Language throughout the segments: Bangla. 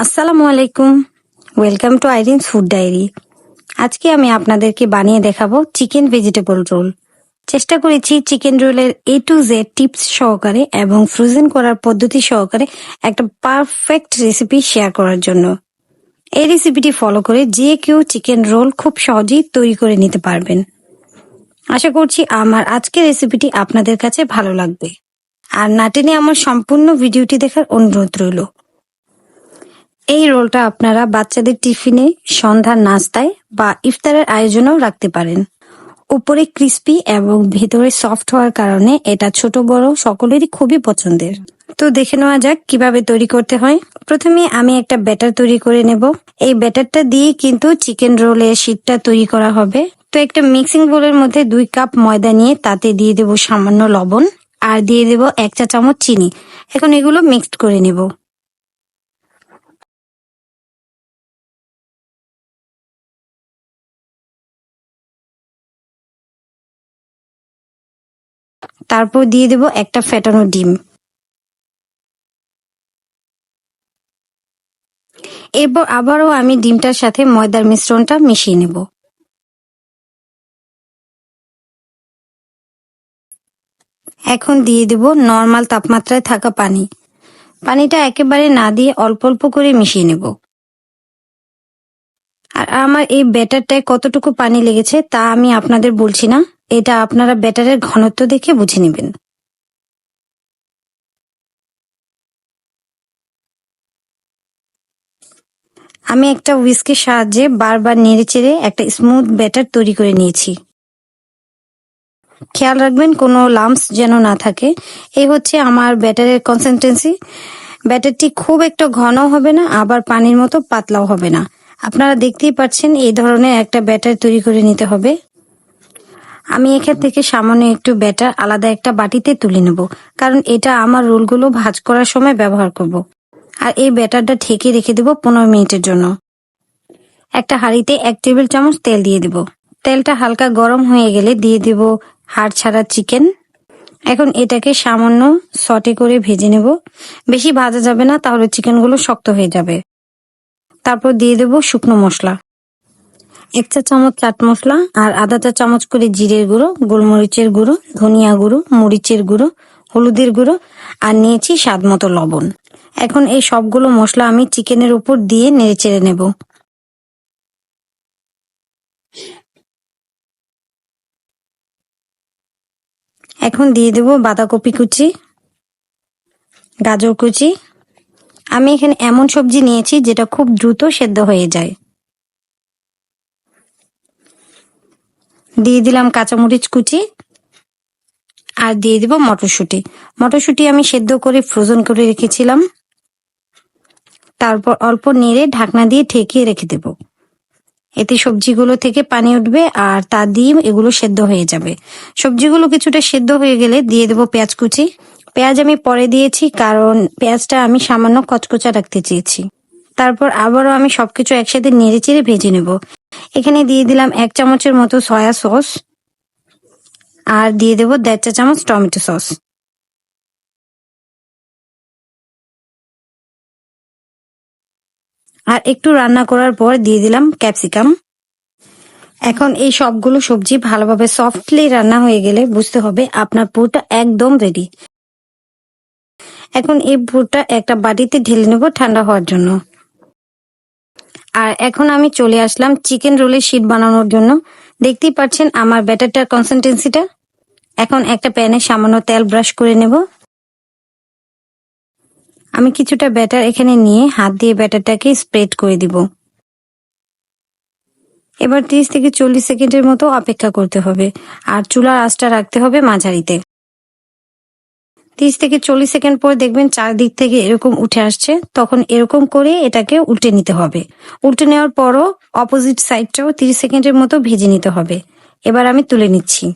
আসসালামু আলাইকুম। Welcome to Irin's food diary. আজকে আমি আপনাদেরকে বানিয়ে দেখাবো চিকেন ভেজিটেবল রোল। চেষ্টা করেছি চিকেন রোলের A to Z টিপস সহকারে এবং ফ্রোজেন করার পদ্ধতি সহকারে একটা পারফেক্ট রেসিপি শেয়ার করার জন্য। এই রেসিপিটি ফলো করে যে কেউ চিকেন রোল খুব সহজেই তৈরি করে নিতে পারবেন। আশা করছি আমার আজকের রেসিপিটি আপনাদের কাছে ভালো লাগবে। আর না টেনে আমার সম্পূর্ণ ভিডিওটি দেখার অনুরোধ রইল। এই রোলটা আপনারা বাচ্চাদের টিফিনে, সন্ধ্যার নাস্তায় বা ইফতারের আয়োজনেও রাখতে পারেন। উপরে ক্রিস্পি এবং ভেতরে সফট হওয়ার কারণে এটা ছোট বড় সকলেরই খুবই পছন্দের। তো দেখে নেওয়া যাক কিভাবে তৈরি করতে হয়। প্রথমে আমি একটা ব্যাটার তৈরি করে নেব। এই ব্যাটারটা দিয়ে কিন্তু চিকেন রোলের শীটটা তৈরি করা হবে। তো একটা মিক্সিং বোলের মধ্যে 2 কাপ ময়দা নিয়ে তাতে দিয়ে দেব সামান্য লবণ আর দিয়ে দেব 1 চা চামচ চিনি। এখন এগুলো মিক্সড করে নেব। তারপর দিয়ে দেব একটা ফেটানো ডিম। এরপর আবারও আমি ডিমটার সাথে ময়দার মিশ্রণটা মিশিয়ে নেব। এখন দিয়ে দেব নরমাল তাপমাত্রায় থাকা পানি। পানিটা একেবারে না দিয়ে অল্প অল্প করে মিশিয়ে নেব। আর আমার এই ব্যাটারটায় কতটুকু পানি লেগেছে তা আমি আপনাদের বলছি না, এটা আপনারা ব্যাটারের ঘনত্ব দেখে বুঝে নেবেন। আমি একটা হুইস্কের সাহায্যে বারবার নেড়েচেড়ে একটা স্মুথ ব্যাটার তৈরি করে নিয়েছি। খেয়াল রাখবেন কোনো লাম্পস যেন না থাকে। এই হচ্ছে আমার ব্যাটারের কনসিস্টেন্সি। ব্যাটারটি খুব একটা ঘনও হবে না, আবার পানির মতো পাতলাও হবে না। আপনারা দেখতেই পাচ্ছেন এই ধরনের একটা ব্যাটার তৈরি করে নিতে হবে। আমি এখান থেকে সামান্য একটু ব্যাটার আলাদা একটা বাটিতে তুলে নেব, কারণ এটা আমার রোলগুলো ভাঁজ করার সময় ব্যবহার করব। আর এই ব্যাটারটা ঢেকে রেখে দেব 15 মিনিটের জন্য। একটা হাঁড়িতে 1 টেবিল চামচ তেল দিয়ে দেব। তেলটা হালকা গরম হয়ে গেলে দিয়ে দেব হাড় ছাড়া চিকেন। এখন এটাকে সামান্য সটে করে ভেজে নেব। বেশি ভাজা যাবে না, তাহলে চিকেনগুলো শক্ত হয়ে যাবে। তারপর দিয়ে দেব শুকনো মশলা। 1 চা চামচ চাট মশলা আর আধা চা চামচ করে জিরের গুঁড়ো, গোলমরিচের গুঁড়ো, ধনিয়া গুঁড়ো, মরিচের গুঁড়ো, হলুদের গুঁড়ো আর নিয়েছি স্বাদ মতো লবণ। এখন এই সবগুলো মশলা আমি চিকেনের উপর দিয়ে নেড়েচেড়ে নেব। এখন দিয়ে দেব বাঁধাকপি কুচি, গাজর কুচি। আমি এখানে এমন সবজি নিয়েছি যেটা খুব দ্রুত সেদ্ধ হয়ে যায়। দিয়ে দিলাম কাঁচামরিচ কুচি আর দিয়ে দেব মটরশুঁটি। মটরশুঁটি আমি সেদ্ধ করে ফ্রোজেন করে রেখেছিলাম। তারপর অল্প নেড়ে ঢাকনা দিয়ে ঢেকে রেখে দেব। এতে সবজিগুলো থেকে পানি উঠবে আর তা দিয়ে এগুলো সেদ্ধ হয়ে যাবে। সবজিগুলো কিছুটা সেদ্ধ হয়ে গেলে দিয়ে দেব পেঁয়াজ কুচি। পেঁয়াজ আমি পরে দিয়েছি, কারণ পেঁয়াজটা আমি সামান্য কচকচা রাখতে চেয়েছি। তারপর আবারও আমি সবকিছু একসাথে নেড়েচেড়ে ভেজে নেব। এখানে দিয়ে দিলাম 1 চামচের মতো সয়া সস আর দিয়ে দেব 1.5 চা চামচ টমেটো সস। আর একটু রান্না করার পর দিয়ে দিলাম ক্যাপসিকাম। এখন এই সবগুলো সবজি ভালোভাবে সফটলি রান্না হয়ে গেলে বুঝতে হবে আপনার পুরটা একদম রেডি। এখন এই পুরটা একটা বাটিতে ঢেলে নেব ঠান্ডা হওয়ার জন্য। আর এখন আমি চলে আসলাম চিকেন রোলের শীট বানানোর জন্য। দেখতেই পাচ্ছেন আমার ব্যাটারটার কনসিস্টেন্সিটা। এখন একটা প্যানে সামান্য তেল ব্রাশ করে নেব। আমি কিছুটা ব্যাটার এখানে নিয়ে হাত দিয়ে ব্যাটারটাকে স্প্রেড করে দিব। এবার 30 থেকে 40 সেকেন্ডের মতো অপেক্ষা করতে হবে আর চুলার আঁচটা রাখতে হবে মাঝারিতে। 30 থেকে 40 সেকেন্ড পর দেখবেন চারদিক থেকে এরকম উঠে আসছে, তখন এরকম করে এটাকে উল্টে নিতে হবে। উল্টে নেওয়ার পরও অপোজিট সাইডটাও 30 সেকেন্ডের মতো ভেজে নিতে হবে। এবার আমি তুলে নিচ্ছি।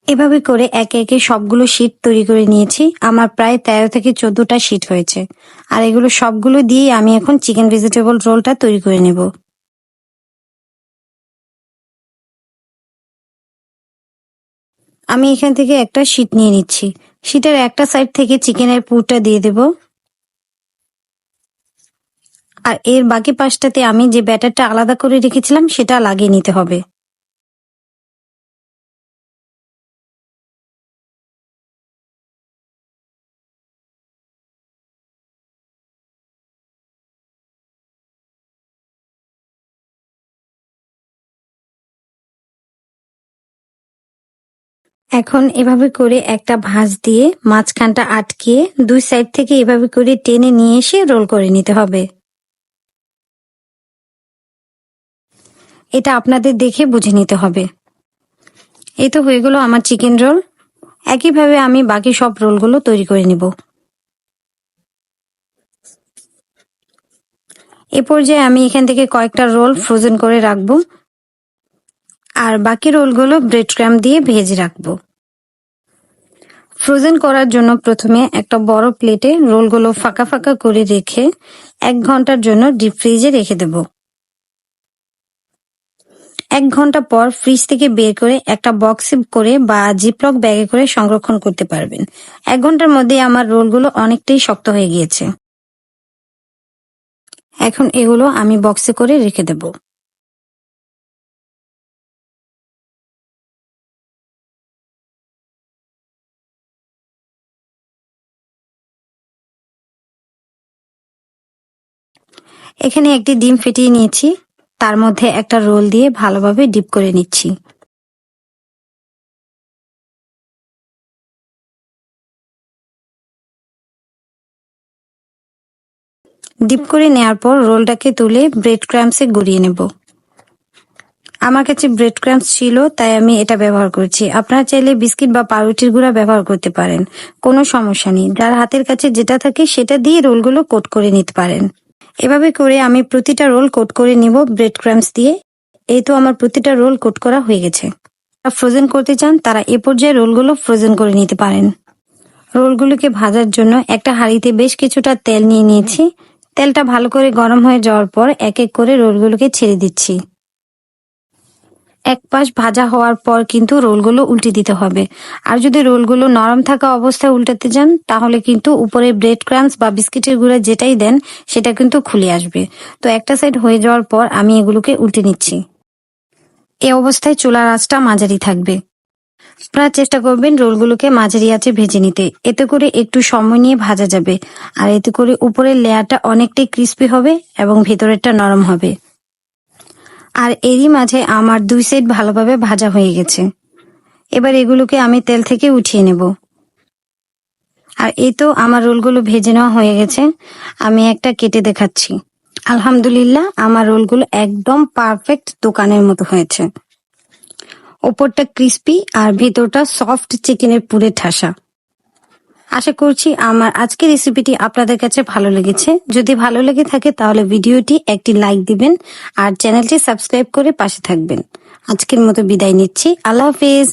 এভাবে করে একে একে সবগুলো শীট তৈরি করে নিয়েছি। আমার প্রায় 13 থেকে 14টা শীট হয়েছে। আর এগুলো সবগুলো দিয়ে আমি এখন চিকেন ভেজিটেবল রোলটা তৈরি করে নেব। আমি এখান থেকে একটা শীট নিয়ে নিচ্ছি। শীটের একটা সাইড থেকে চিকেনের পুরটা দিয়ে দেব। আর এর বাকি পাশটাতে আমি যে ব্যাটারটা আলাদা করে রেখেছিলাম সেটা লাগিয়ে নিতে হবে। এখন এভাবে করে একটা ভাঁজ দিয়ে মাঝখানটা আটকিয়ে দুই সাইড থেকে এভাবে করে টেনে নিয়ে এসে রোল করে নিতে হবে। এটা আপনাদের দেখে বুঝে নিতে হবে। এই তো হয়ে গেল আমার চিকেন রোল। একইভাবে আমি বাকি সব রোলগুলো তৈরি করে নিব। এ পর্যায়ে আমি এখান থেকে কয়েকটা রোল ফ্রোজেন করে রাখবো আর বাকি রোলগুলো ব্রেড ক্রাম্ব দিয়ে ভেজে রাখবো। ফ্রোজেন করার জন্য প্রথমে একটা বড় প্লেটে রোলগুলো ফাঁকা ফাঁকা করে রেখে 1 ঘন্টার জন্য ডিপ ফ্রিজে রেখে দেব। 1 ঘন্টা পর ফ্রিজ থেকে বের করে একটা বক্সে করে বা জিপলক ব্যাগে করে সংরক্ষণ করতে পারবেন। 1 ঘন্টার মধ্যে আমার রোলগুলো অনেকটাই শক্ত হয়ে গিয়েছে। এখন এগুলো আমি বক্সে করে রেখে দেব। এখানে একটি ডিম ফেটিয়ে নিয়েছি, তার মধ্যে একটা রোল দিয়ে ভালোভাবে ডিপ করে নিচ্ছি। ডিপ করে নেওয়ার পর রোলটাকে তুলে ব্রেড ক্রাম্বসে গড়িয়ে নেব। আমার কাছে ব্রেড ক্রাম্বস ছিল তাই আমি এটা ব্যবহার করছি। আপনারা চাইলে বিস্কিট বা পাউরুটির গুঁড়া ব্যবহার করতে পারেন, কোনো সমস্যা নেই। যার হাতের কাছে যেটা থাকে সেটা দিয়ে রোলগুলো কোট করে নিতে পারেন। এভাবে করে আমি প্রতিটা রোল কোট করে নিব ব্রেড ক্রাম্বস দিয়ে। এই তো আমার প্রতিটা রোল কোট করা হয়ে গেছে। যারা ফ্রোজেন করতে চান তারা এ পর্যায়ে রোলগুলো ফ্রোজেন করে নিতে পারেন। রোলগুলোকে ভাজার জন্য একটা হাঁড়িতে বেশ কিছুটা তেল নিয়ে নিয়েছি। তেলটা ভালো করে গরম হয়ে যাওয়ার পর এক এক করে রোলগুলোকে ছেড়ে দিচ্ছি। এক পাশ ভাজা হওয়ার পর কিন্তু রোলগুলো উল্টে দিতে হবে। আর যদি রোলগুলো নরম থাকা অবস্থায় উল্টাতে যান তাহলে কিন্তু উপরে ব্রেড ক্রাম্বস বা বিস্কিটের গুঁড়া যেটাই দেন সেটা কিন্তু খুলে আসবে। তো একটা সাইড হয়ে যাওয়ার পর আমি এগুলোকে উল্টে নিচ্ছি। এই অবস্থায় চুলার আঁচটা মাঝারি থাকবে। আপনারা চেষ্টা করবেন রোলগুলোকে মাঝারি আঁচে ভেজে নিতে, এতে করে একটু সময় নিয়ে ভাজা যাবে আর এতে করে উপরের লেয়ারটা অনেকটাই ক্রিস্পি হবে এবং ভেতরেরটা নরম হবে। আর এরই মাঝে আমার 2 সাইড ভালোভাবে ভাজা হয়ে গেছে। এবার এগুলোকে আমি তেল থেকে উঠিয়ে নেব। আর এই তো আমার রোলগুলো ভেজে নেওয়া হয়ে গেছে। আমি একটা কেটে দেখাচ্ছি। আলহামদুলিল্লাহ, আমার রোলগুলো একদম পারফেক্ট দোকানের মতো হয়েছে। ওপরটা ক্রিস্পি আর ভেতরটা সফট চিকেনের পুরে ঠাসা। আশা করছি আমার আজকের রেসিপিটি আপনাদের কাছে ভালো লেগেছে। যদি ভালো লেগে থাকে তাহলে ভিডিওটি একটি লাইক দিবেন আর চ্যানেলটি সাবস্ক্রাইব করে পাশে থাকবেন। আজকের মতো বিদায় নিচ্ছি। আল্লাহ হাফেজ।